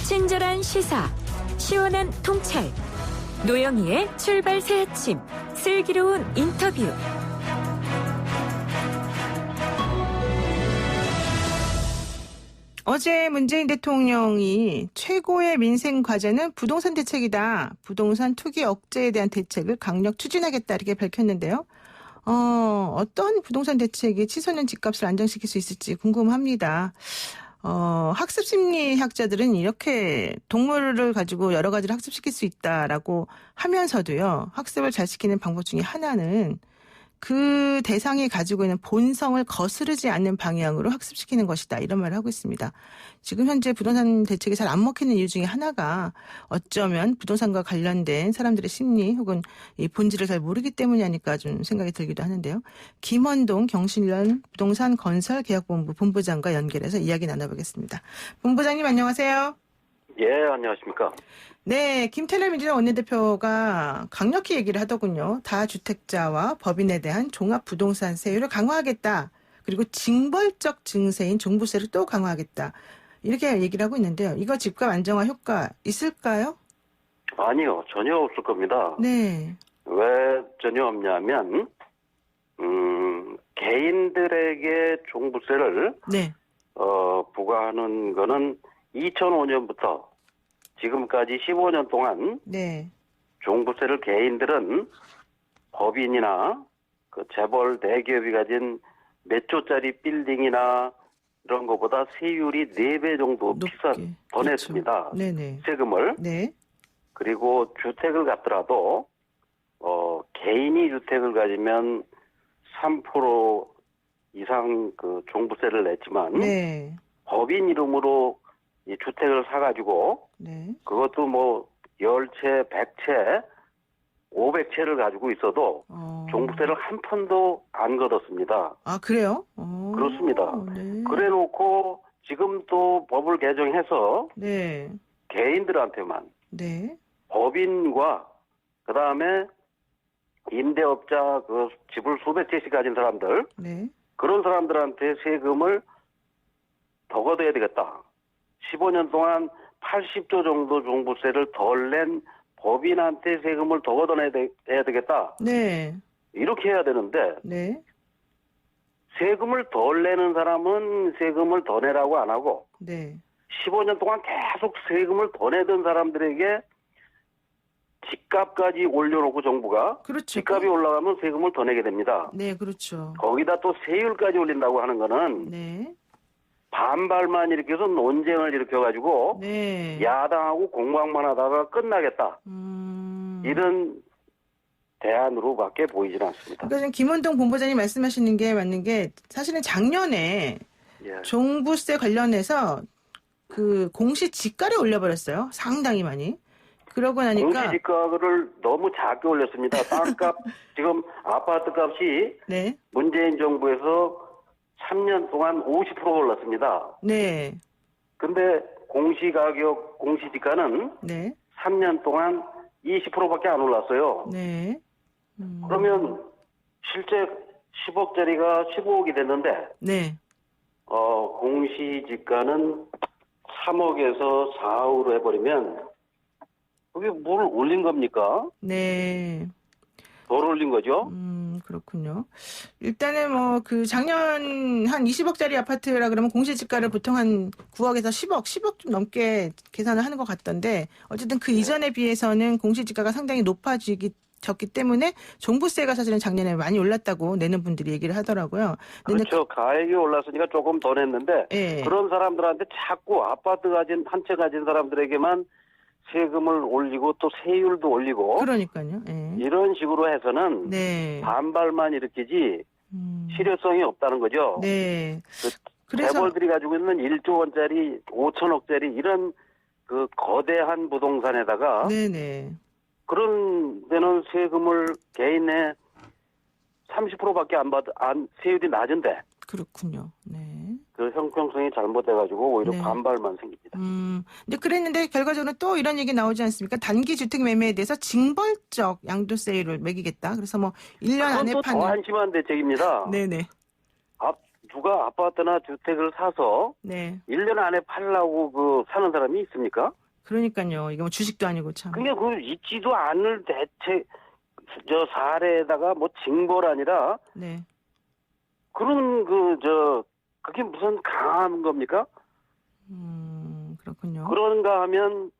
친절한 시사, 시원한 통찰, 노영희의 출발 새 아침, 슬기로운 인터뷰. 어제 문재인 대통령이 최고의 민생 과제는 부동산 대책이다. 부동산 투기 억제에 대한 대책을 강력 추진하겠다 이렇게 밝혔는데요. 어떤 부동산 대책이 치솟는 집값을 안정시킬 수 있을지 궁금합니다. 학습 심리학자들은 이렇게 동물을 가지고 여러 가지를 학습시킬 수 있다라고 하면서도요. 학습을 잘 시키는 방법 중에 하나는 그 대상이 가지고 있는 본성을 거스르지 않는 방향으로 학습시키는 것이다. 이런 말을 하고 있습니다. 지금 현재 부동산 대책이 잘 안 먹히는 이유 중에 하나가 어쩌면 부동산과 관련된 사람들의 심리 혹은 이 본질을 잘 모르기 때문이 아닐까 좀 생각이 들기도 하는데요. 김원동 경실련 부동산 건설 계약본부 본부장과 연결해서 이야기 나눠보겠습니다. 본부장님 안녕하세요. 예, 안녕하십니까. 네, 김태년 민주당 원내대표가 강력히 얘기를 하더군요. 다주택자와 법인에 대한 종합부동산 세율을 강화하겠다. 그리고 징벌적 증세인 종부세를 또 강화하겠다. 이렇게 얘기를 하고 있는데요. 이거 집값 안정화 효과 있을까요? 아니요, 전혀 없을 겁니다. 네. 왜 전혀 없냐면, 개인들에게 종부세를, 네. 부과하는 거는 2005년부터 지금까지 15년 동안 네. 종부세를 개인들은 법인이나 그 재벌 대기업이 가진 몇 조짜리 빌딩이나 이런 것보다 세율이 4배 정도 더 냈습니다. 네네. 세금을. 네. 그리고 주택을 갖더라도 개인이 주택을 가지면 3% 이상 그 종부세를 냈지만 네. 법인 이름으로 이 주택을 사가지고 네. 그것도 뭐 10채, 100채, 500채를 가지고 있어도 종부세를 한 푼도 안 걷었습니다. 아, 그래요? 그렇습니다. 네. 그래 놓고 지금 또 법을 개정해서 네. 개인들한테만 네. 법인과 그다음에 임대업자 그 집을 수백 채씩 가진 사람들 네. 그런 사람들한테 세금을 더 걷어야 되겠다. 15년 동안 80조 정도 종부세를 덜 낸 법인한테 세금을 더 걷어내야 되겠다. 네. 이렇게 해야 되는데 네. 세금을 덜 내는 사람은 세금을 더 내라고 안 하고 네. 15년 동안 계속 세금을 더 내던 사람들에게 집값까지 올려놓고 정부가 그렇죠. 집값이 올라가면 세금을 더 내게 됩니다. 네, 그렇죠. 거기다 또 세율까지 올린다고 하는 거는 네. 반발만 일으켜서 논쟁을 일으켜가지고 네. 야당하고 공방만 하다가 끝나겠다. 이런 대안으로밖에 보이질 않습니다. 그러니까 지금 김원동 본부장님 말씀하시는 게 맞는 게 사실은 작년에 예. 종부세 관련해서 그 공시지가를 올려버렸어요. 상당히 많이. 그러고 나니까 공시지가를 너무 작게 올렸습니다. 땅값 지금 아파트값이 네. 문재인 정부에서 3년 동안 50% 올랐습니다. 네. 근데 공시가격, 공시지가는 네. 3년 동안 20%밖에 안 올랐어요. 네. 그러면 실제 10억짜리가 15억이 됐는데 네. 공시지가는 3억에서 4억으로 해버리면 그게 뭘 올린 겁니까? 네. 덜 올린 거죠? 그렇군요. 일단은 뭐 그 작년 한 20억짜리 아파트라 그러면 공시지가를 보통 한 9억에서 10억 좀 넘게 계산을 하는 것 같던데 어쨌든 그 이전에 비해서는 공시지가가 상당히 졌기 때문에 종부세가 사실은 작년에 많이 올랐다고 내는 분들이 얘기를 하더라고요. 그렇죠. 가액이 올랐으니까 조금 더 냈는데 네. 그런 사람들한테 자꾸 아파트 한 채 가진 사람들에게만 세금을 올리고 또 세율도 올리고 그러니까요. 네. 이런 식으로 해서는 네. 반발만 일으키지 실효성이 없다는 거죠. 네. 그래서 재벌들이 가지고 있는 1조 원짜리 5천억짜리 이런 그 거대한 부동산에다가 네네. 그런 데는 세금을 개인의 30%밖에 세율이 낮은데. 그렇군요. 네. 그 형평성이 잘못돼가지고 오히려 네. 반발만 생깁니다. 근데 그랬는데 결과적으로 또 이런 얘기 나오지 않습니까? 단기 주택 매매에 대해서 징벌적 양도세율을 매기겠다. 그래서 뭐 1년 안에 그건 또 더 한심한 대책입니다. 네네. 누가 누가 아파트나 주택을 사서 네. 1년 안에 팔려고 사는 사람이 있습니까? 그러니까요. 이게 뭐 주식도 아니고 참. 그게 있지도 않을 대책, 사례에다가 뭐 징벌 아니라 네. 그런 그게 무슨 강한 겁니까? 그렇군요. 그런가 하면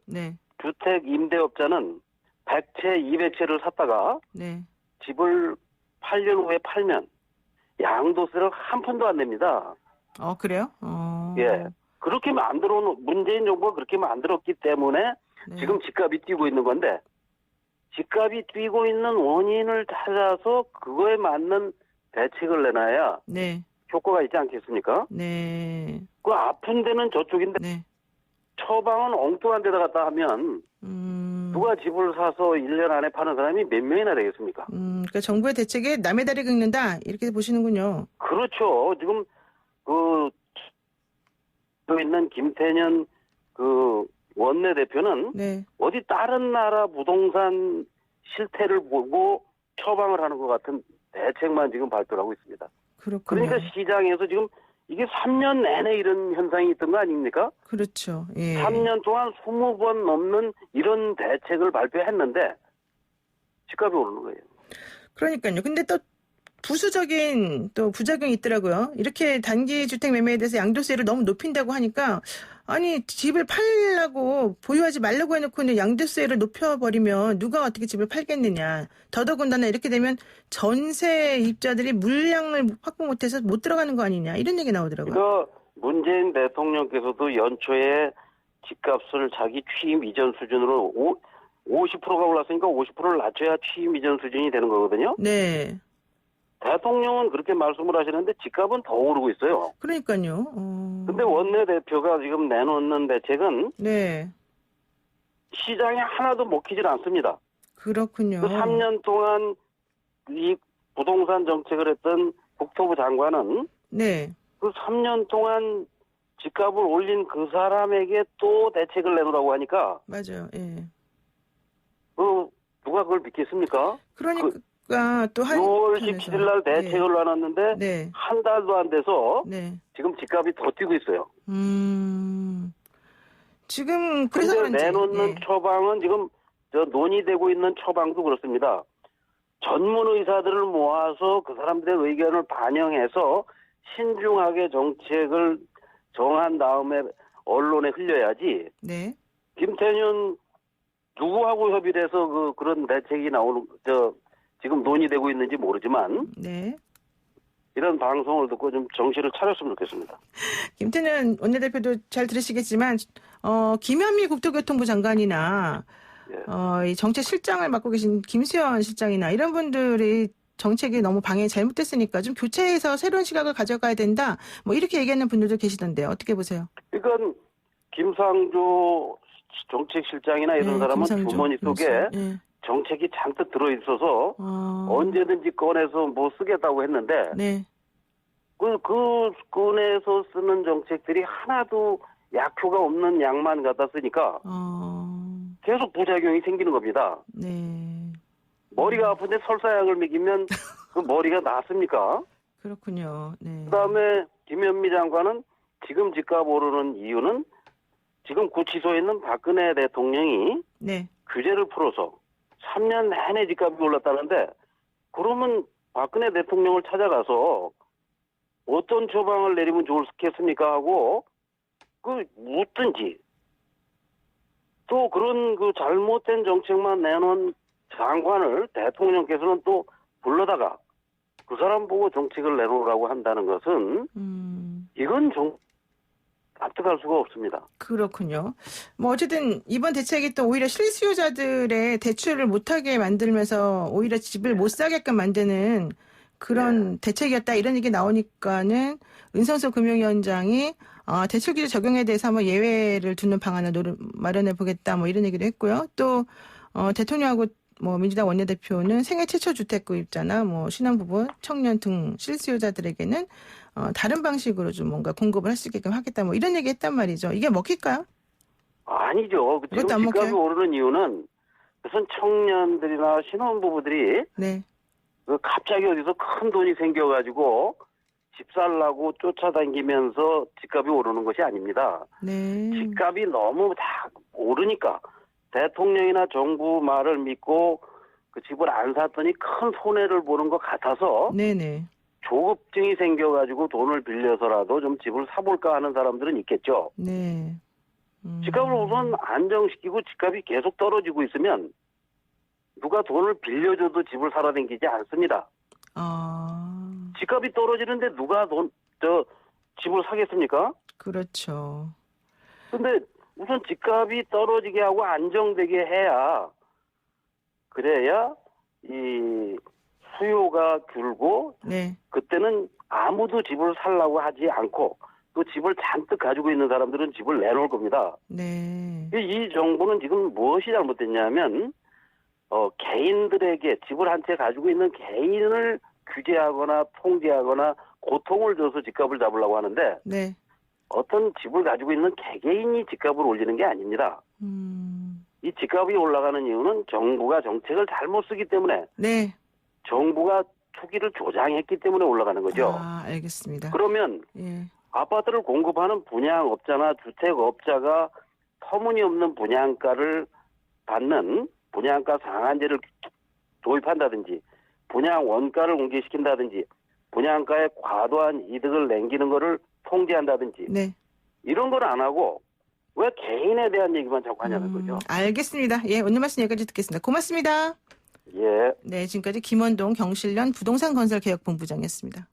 네. 주택 임대업자는 100채, 200채를 샀다가 네. 집을 8년 후에 팔면 양도세를 한 푼도 안 냅니다. 그래요? 예. 그렇게 문재인 정부가 그렇게 만들었기 때문에 네. 지금 집값이 뛰고 있는 건데, 집값이 뛰고 있는 원인을 찾아서 그거에 맞는 대책을 내놔야 네. 효과가 있지 않겠습니까? 네. 그 아픈 데는 저쪽인데 네. 처방은 엉뚱한 데다 갖다 하면 누가 집을 사서 1년 안에 파는 사람이 몇 명이나 되겠습니까? 그러니까 정부의 대책에 남의 다리 긁는다 이렇게 보시는군요. 그렇죠. 지금 있는 김태년 원내대표는 네. 어디 다른 나라 부동산 실태를 보고 처방을 하는 것 같은 대책만 지금 발표를 하고 있습니다. 그렇군요. 그러니까 시장에서 지금 이게 3년 내내 이런 현상이 있던 거 아닙니까? 그렇죠. 예. 3년 동안 20번 넘는 이런 대책을 발표했는데 집값이 오르는 거예요. 그러니까요. 근데 또 부수적인 또 부작용이 있더라고요. 이렇게 단기 주택 매매에 대해서 양도세를 너무 높인다고 하니까 아니 집을 팔려고 보유하지 말라고 해놓고 양도세를 높여버리면 누가 어떻게 집을 팔겠느냐. 더더군다나 이렇게 되면 전세입자들이 물량을 확보 못해서 못 들어가는 거 아니냐. 이런 얘기 나오더라고요. 그러니까 문재인 대통령께서도 연초에 집값을 자기 취임 이전 수준으로 50%가 올랐으니까 50%를 낮춰야 취임 이전 수준이 되는 거거든요. 네. 대통령은 그렇게 말씀을 하시는데 집값은 더 오르고 있어요. 그러니까요. 근데 원내대표가 지금 내놓는 대책은 네. 시장에 하나도 먹히질 않습니다. 그렇군요. 그 3년 동안 이 부동산 정책을 했던 국토부 장관은 네. 그 3년 동안 집값을 올린 그 사람에게 또 대책을 내놓으라고 하니까 맞아요. 예. 누가 그걸 믿겠습니까? 그러니까 또 6월 17일 날 대책을 나눴는데 네. 한 달도 안 돼서 네. 지금 집값이 더 뛰고 있어요. 지금 그래서 그런데 그런지 내놓는 처방은 지금 논의되고 있는 처방도 그렇습니다. 전문 의사들을 모아서 그 사람들의 의견을 반영해서 신중하게 정책을 정한 다음에 언론에 흘려야지. 네. 김태년 누구하고 협의를 해서 그런 대책이 지금 논의되고 있는지 모르지만 네. 이런 방송을 듣고 좀 정신을 차렸으면 좋겠습니다. 김태년 원내대표도 잘 들으시겠지만 김현미 국토교통부 장관이나 이 정책 실장을 맡고 계신 김수현 실장이나 이런 분들이 정책이 너무 방향이 잘못됐으니까 좀 교체해서 새로운 시각을 가져가야 된다. 뭐 이렇게 얘기하는 분들도 계시던데요. 어떻게 보세요? 그러니까 김상조 정책실장이나 이런 사람은 주머니 속에 정책이 잔뜩 들어있어서 언제든지 꺼내서 뭐 쓰겠다고 했는데 네. 그 꺼내서 쓰는 정책들이 하나도 약효가 없는 약만 갖다 쓰니까 계속 부작용이 생기는 겁니다. 네. 머리가 아픈데 설사약을 먹이면 그 머리가 낫습니까? 그렇군요. 네. 그다음에 김현미 장관은 지금 집값 오르는 이유는 지금 구치소에 있는 박근혜 대통령이 네. 규제를 풀어서 3년 내내 집값이 올랐다는데 그러면 박근혜 대통령을 찾아가서 어떤 처방을 내리면 좋겠습니까 하고 묻든지 또 그런 잘못된 정책만 내놓은 장관을 대통령께서는 또 불러다가 그 사람 보고 정책을 내놓으라고 한다는 것은 이건 납득할 수가 없습니다. 그렇군요. 뭐 어쨌든 이번 대책이 또 오히려 실수요자들의 대출을 못하게 만들면서 오히려 집을 못 사게끔 만드는 그런 대책이었다 이런 얘기 나오니까는 은성수 금융위원장이 대출 규제 적용에 대해서 한번 예외를 두는 방안을 마련해 보겠다 뭐 이런 얘기도 했고요. 또 대통령하고 뭐 민주당 원내대표는 생애 최초 주택 구입자나 뭐 신혼부부, 청년 등 실수요자들에게는 다른 방식으로 좀 뭔가 공급을 할 수 있게끔 하겠다 뭐 이런 얘기 했단 말이죠. 이게 먹힐까요? 아니죠. 지금 집값이 오르는 이유는 무슨 청년들이나 신혼부부들이 네. 갑자기 어디서 큰 돈이 생겨가지고 집 살라고 쫓아다니면서 집값이 오르는 것이 아닙니다. 네. 집값이 너무 다 오르니까 대통령이나 정부 말을 믿고 그 집을 안 샀더니 큰 손해를 보는 것 같아서 네네. 조급증이 생겨가지고 돈을 빌려서라도 좀 집을 사볼까 하는 사람들은 있겠죠. 네. 집값을 우선 안정시키고 집값이 계속 떨어지고 있으면 누가 돈을 빌려줘도 집을 사러 다니지 않습니다. 집값이 떨어지는데 누가 집을 사겠습니까? 그렇죠. 근데 우선 집값이 떨어지게 하고 안정되게 해야 그래야 이 수요가 줄고 네. 그때는 아무도 집을 살라고 하지 않고 또 집을 잔뜩 가지고 있는 사람들은 집을 내놓을 겁니다. 네. 이 정부는 지금 무엇이 잘못됐냐면 개인들에게 집을 한 채 가지고 있는 개인을 규제하거나 통제하거나 고통을 줘서 집값을 잡으려고 하는데 네. 어떤 집을 가지고 있는 개개인이 집값을 올리는 게 아닙니다. 이 집값이 올라가는 이유는 정부가 정책을 잘못 쓰기 때문에 네. 정부가 투기를 조장했기 때문에 올라가는 거죠. 알겠습니다. 그러면 예. 아파트를 공급하는 분양업자나 주택업자가 터무니없는 분양가를 받는 분양가 상한제를 도입한다든지 분양 원가를 공개시킨다든지 분양가에 과도한 이득을 남기는 거를 통제한다든지 네. 이런 걸 안 하고 왜 개인에 대한 얘기만 자꾸 하냐는 거죠. 알겠습니다. 예, 오늘 말씀 여기까지 듣겠습니다. 고맙습니다. 예. 네, 지금까지 김원동 경실련 부동산건설개혁본부장이었습니다.